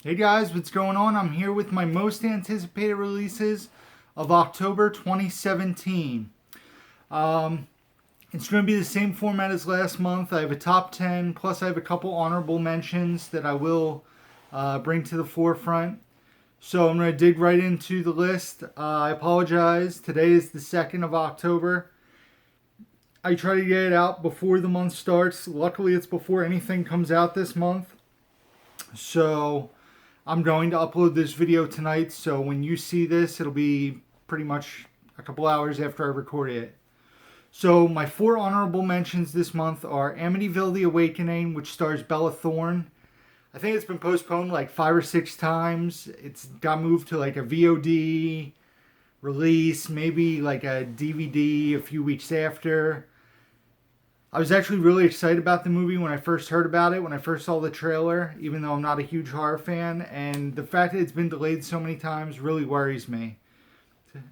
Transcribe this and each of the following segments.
Hey guys, what's going on? I'm here with my most anticipated releases of October 2017. Um, it's going to be the same format as last month. I have a top 10, plus I have a couple honorable mentions that I will bring to the forefront. So I'm going to dig right into the list. I apologize. Today is the 2nd of October. I try to get it out before the month starts. Luckily, it's before anything comes out this month. So I'm going to upload this video tonight, so when you see this, it'll be pretty much a couple hours after I record it. So my four honorable mentions this month are Amityville: The Awakening, which stars Bella Thorne. I think it's been postponed like 5 or 6 times. It's got moved to like a VOD release, maybe like a DVD a few weeks after. I was actually really excited about the movie when I first heard about it, when I first saw the trailer, even though I'm not a huge horror fan, and the fact that it's been delayed so many times really worries me.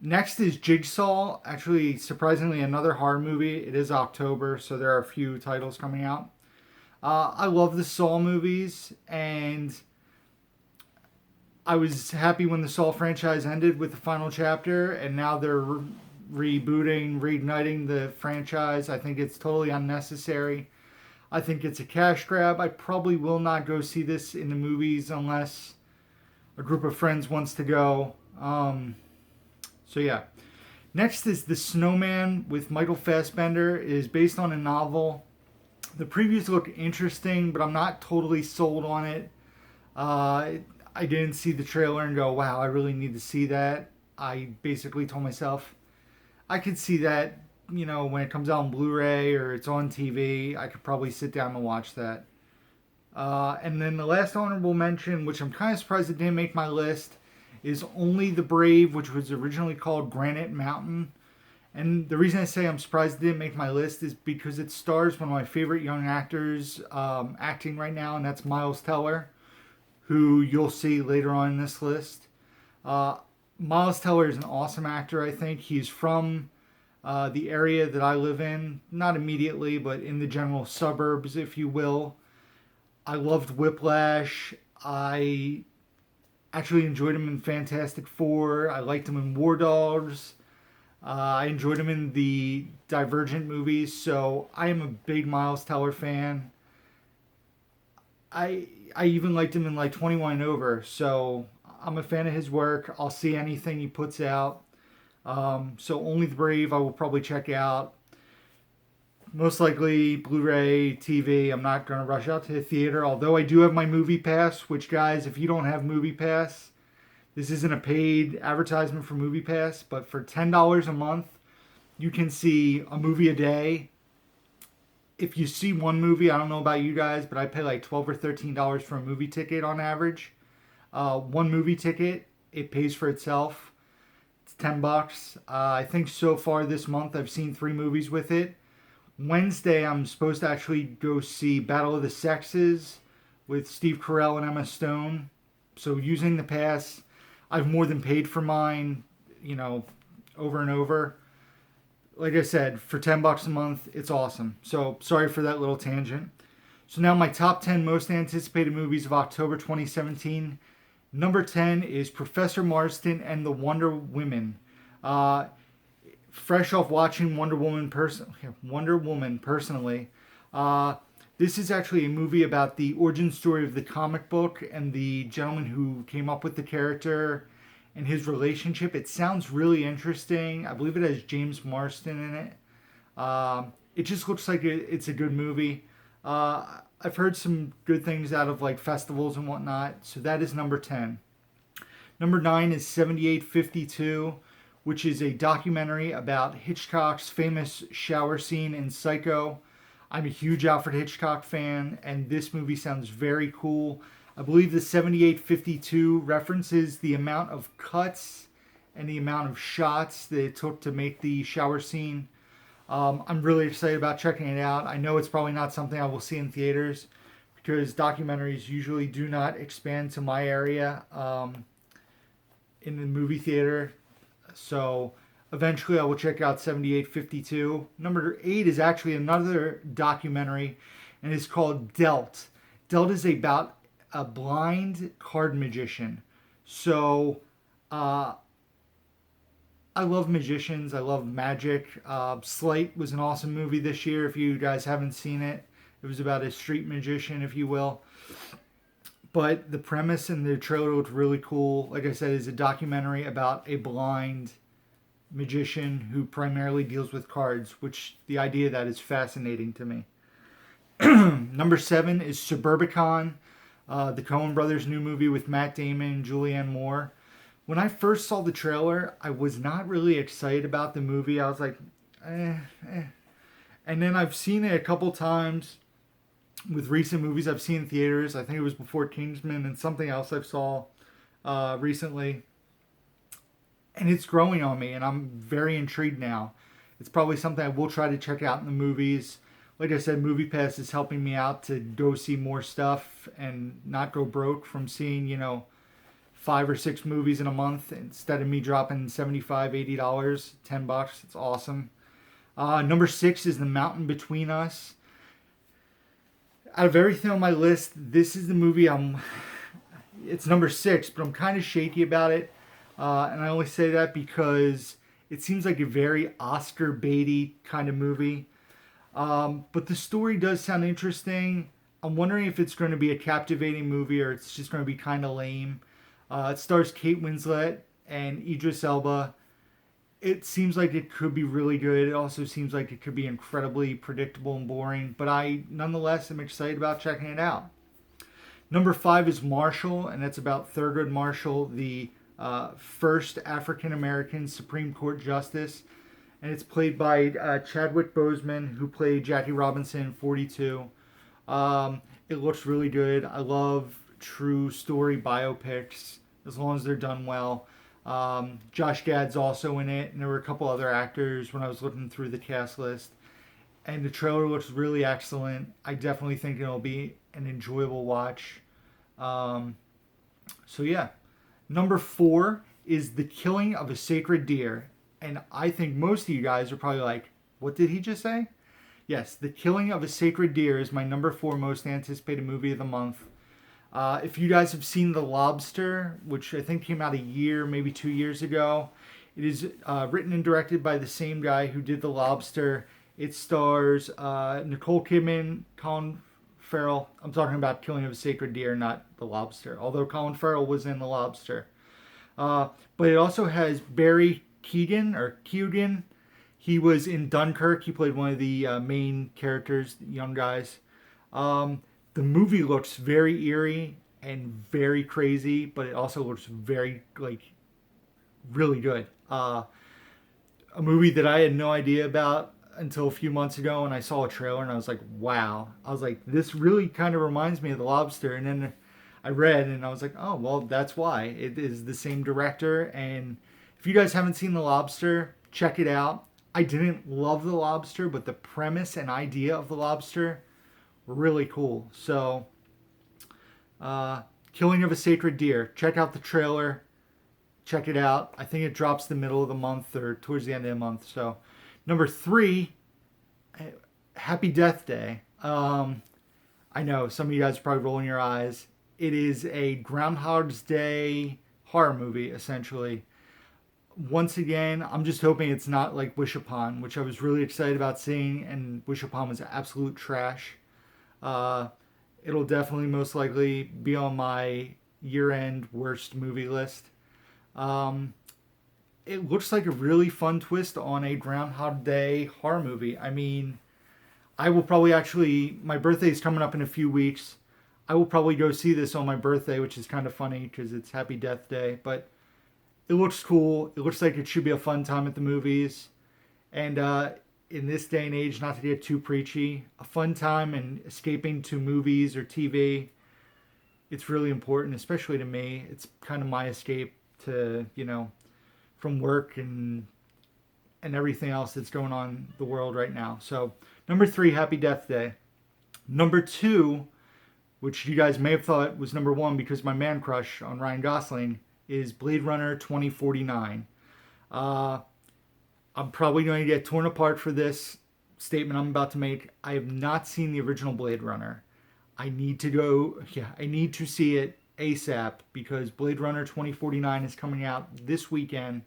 Next is Jigsaw, actually surprisingly another horror movie. It is October, so there are a few titles coming out. I love the Saw movies, and I was happy when the Saw franchise ended with the final chapter, and now they're rebooting, reigniting the franchise. I think it's totally unnecessary. I think it's a cash grab. I probably will not go see this in the movies unless a group of friends wants to go. So yeah. Next is The Snowman with Michael Fassbender. It is based on a novel. The previews look interesting, but I'm not totally sold on it. I didn't see the trailer and go, wow, I really need to see that. I basically told myself, I could see that, when it comes out on Blu-ray or it's on TV, I could probably sit down and watch that. And then the last honorable mention, which I'm kind of surprised it didn't make my list, is Only the Brave, which was originally called Granite Mountain. And the reason I say I'm surprised it didn't make my list is because it stars one of my favorite young actors acting right now, and that's Miles Teller, who you'll see later on in this list. Miles Teller is an awesome actor, I think. He's from the area that I live in, not immediately, but in the general suburbs, if you will. I loved Whiplash. I actually enjoyed him in Fantastic Four. I liked him in War Dogs. I enjoyed him in the Divergent movies, so I am a big Miles Teller fan. I even liked him in like 21 and Over, so I'm a fan of his work. I'll see anything he puts out. So Only the Brave I will probably check out. Most likely Blu-ray, TV. I'm not going to rush out to the theater, although I do have my Movie Pass, which, guys, if you don't have Movie Pass, this isn't a paid advertisement for Movie Pass, but for $10 a month, you can see a movie a day. If you see one movie, I don't know about you guys, but I pay like $12 or $13 for a movie ticket on average. One movie ticket, it pays for itself. It's $10. I think so far this month I've seen 3 movies with it. Wednesday I'm supposed to actually go see Battle of the Sexes with Steve Carell and Emma Stone. So using the pass, I've more than paid for mine, over and over. Like I said, for $10 a month, it's awesome. So sorry for that little tangent. So now my top 10 most anticipated movies of October 2017. Number 10 is Professor Marston and the Wonder Women. Fresh off watching Wonder Woman personally, this is actually a movie about the origin story of the comic book and the gentleman who came up with the character and his relationship. It sounds really interesting. I believe it has James Marsden in it. It just looks like it's a good movie. I've heard some good things out of like festivals and whatnot. So that is number 10. Number 9 is 7852, which is a documentary about Hitchcock's famous shower scene in Psycho. I'm a huge Alfred Hitchcock fan, and this movie sounds very cool. I believe the 7852 references the amount of cuts and the amount of shots that it took to make the shower scene. I'm really excited about checking it out. I know it's probably not something I will see in theaters because documentaries usually do not expand to my area in the movie theater. So eventually I will check out 7852. Number 8 is actually another documentary, and it's called Dealt. Dealt is about a blind card magician. So I love magicians. I love magic. Slight was an awesome movie this year. If you guys haven't seen it, it was about a street magician, if you will. But the premise and the trailer looked really cool. Like I said, it's a documentary about a blind magician who primarily deals with cards, which the idea of that is fascinating to me. Number 7 is Suburbicon, the Coen Brothers' new movie with Matt Damon and Julianne Moore. When I first saw the trailer, I was not really excited about the movie. I was like, eh. And then I've seen it a couple times with recent movies I've seen in theaters. I think it was before Kingsman and something else I saw recently. And it's growing on me, and I'm very intrigued now. It's probably something I will try to check out in the movies. Like I said, MoviePass is helping me out to go see more stuff and not go broke from seeing, 5 or 6 movies in a month instead of me dropping $75, $80, $10. It's awesome. Number 6 is The Mountain Between Us. Out of everything on my list, this is the movie it's number 6, but I'm kind of shaky about it. And I only say that because it seems like a very Oscar baity kind of movie. But the story does sound interesting. I'm wondering if it's going to be a captivating movie or it's just going to be kind of lame. It stars Kate Winslet and Idris Elba. It seems like it could be really good. It also seems like it could be incredibly predictable and boring. But I, nonetheless, am excited about checking it out. Number 5 is Marshall, and it's about Thurgood Marshall, the first African-American Supreme Court Justice. And it's played by Chadwick Boseman, who played Jackie Robinson in 42. It looks really good. I love true story biopics, as long as they're done well. Josh Gad's also in it, and there were a couple other actors when I was looking through the cast list. And the trailer looks really excellent. I definitely think it'll be an enjoyable watch. So yeah. Number 4 is The Killing of a Sacred Deer. And I think most of you guys are probably like, what did he just say? Yes, The Killing of a Sacred Deer is my number 4 most anticipated movie of the month. If you guys have seen The Lobster, which I think came out a year, maybe 2 years ago, it is written and directed by the same guy who did The Lobster. It stars Nicole Kidman, Colin Farrell. I'm talking about Killing of a Sacred Deer, not The Lobster, although Colin Farrell was in The Lobster. But it also has Barry Keoghan. He was in Dunkirk. He played one of the main characters, the young guys. The movie looks very eerie and very crazy, but it also looks very, really good. A movie that I had no idea about until a few months ago, and I saw a trailer, and I was like, wow. I was like, this really kind of reminds me of The Lobster. And then I read, and I was like, oh, well, that's why. It is the same director, and if you guys haven't seen The Lobster, check it out. I didn't love The Lobster, but the premise and idea of The Lobster were really cool. So, Killing of a Sacred Deer. Check out the trailer. Check it out. I think it drops the middle of the month or towards the end of the month. So, number 3, Happy Death Day. I know some of you guys are probably rolling your eyes. It is a Groundhog's Day horror movie, essentially. Once again, I'm just hoping it's not like Wish Upon, which I was really excited about seeing, and Wish Upon was absolute trash. It'll definitely most likely be on my year-end worst movie list. It looks like a really fun twist on a Groundhog Day horror movie. I mean, I will probably my birthday is coming up in a few weeks. I will probably go see this on my birthday, which is kind of funny because it's Happy Death Day, but it looks cool. It looks like it should be a fun time at the movies. And in this day and age, not to get too preachy, a fun time and escaping to movies or TV, it's really important, especially to me. It's kind of my escape to, from work and everything else that's going on in the world right now. So, number 3, Happy Death Day. Number 2, which you guys may have thought was number 1 because my man crush on Ryan Gosling, is Blade Runner 2049. I'm probably going to get torn apart for this statement I'm about to make. I have not seen the original Blade Runner. I need to go. Yeah, I need to see it ASAP because Blade Runner 2049 is coming out this weekend.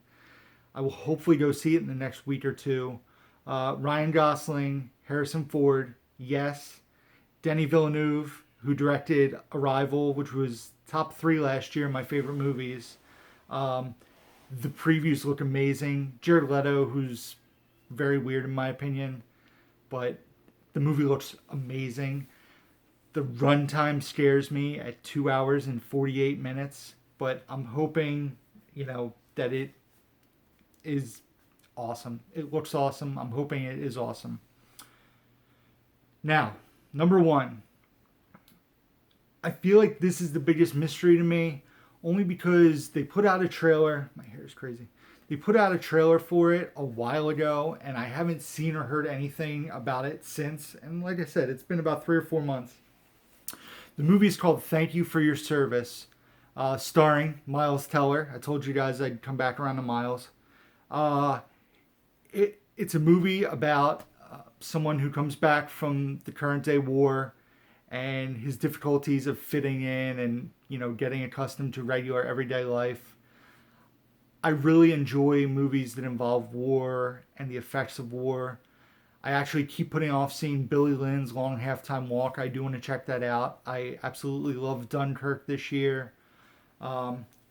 I will hopefully go see it in the next week or two. Ryan Gosling, Harrison Ford, yes. Denis Villeneuve, who directed Arrival, which was top 3 last year in my favorite movies. The previews look amazing. Jared Leto, who's very weird in my opinion, but the movie looks amazing. The runtime scares me at 2 hours and 48 minutes, but I'm hoping, that it is awesome. It looks awesome. I'm hoping it is awesome. Now, number 1. I feel like this is the biggest mystery to me, only because they put out a trailer. My hair is crazy. They put out a trailer for it a while ago, and I haven't seen or heard anything about it since. And like I said, it's been about 3 or 4 months. The movie is called Thank You for Your Service, starring Miles Teller. I told you guys I'd come back around to Miles. It's a movie about someone who comes back from the current day war and his difficulties of fitting in and, getting accustomed to regular everyday life. I really enjoy movies that involve war and the effects of war. I actually keep putting off seeing Billy Lynn's Long Halftime Walk. I do want to check that out. I absolutely love Dunkirk this year.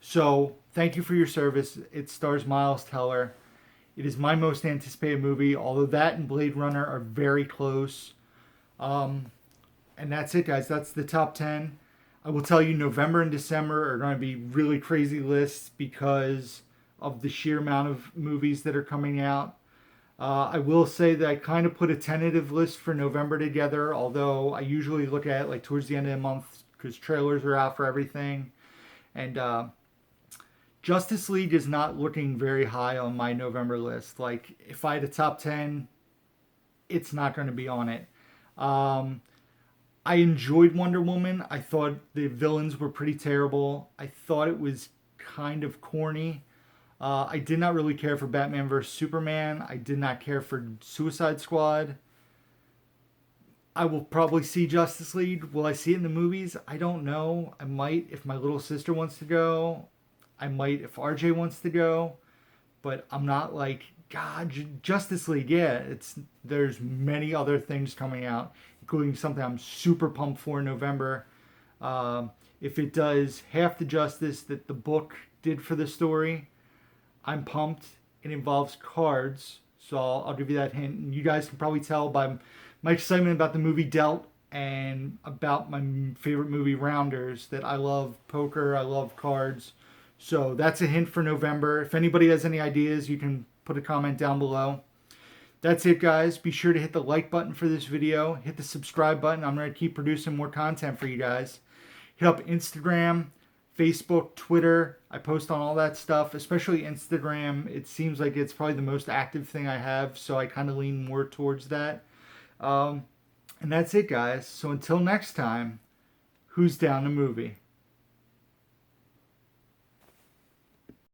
So, Thank You for Your Service. It stars Miles Teller. It is my most anticipated movie, although that and Blade Runner are very close. And that's it, guys. That's the top 10. I will tell you, November and December are going to be really crazy lists because of the sheer amount of movies that are coming out. I will say that I kind of put a tentative list for November together, although I usually look at it like towards the end of the month because trailers are out for everything. And Justice League is not looking very high on my November list. Like, if I had a top 10, it's not going to be on it. I enjoyed Wonder Woman. I thought the villains were pretty terrible. I thought it was kind of corny. I did not really care for Batman vs. Superman. I did not care for Suicide Squad. I will probably see Justice League. Will I see it in the movies? I don't know. I might if my little sister wants to go. I might if RJ wants to go. But I'm not like, God, Justice League, yeah. There's many other things coming out, including something I'm super pumped for in November. If it does half the justice that the book did for the story, I'm pumped. It involves cards, so I'll give you that hint. And you guys can probably tell by my excitement about the movie Dealt and about my favorite movie Rounders that I love poker, I love cards. So that's a hint for November. If anybody has any ideas, you can put a comment down below. That's it, guys. Be sure to hit the like button for this video. Hit the subscribe button. I'm going to keep producing more content for you guys. Hit up Instagram, Facebook, Twitter. I post on all that stuff, especially Instagram. It seems like it's probably the most active thing I have, so I kind of lean more towards that. And that's it, guys. So until next time, who's down the movie?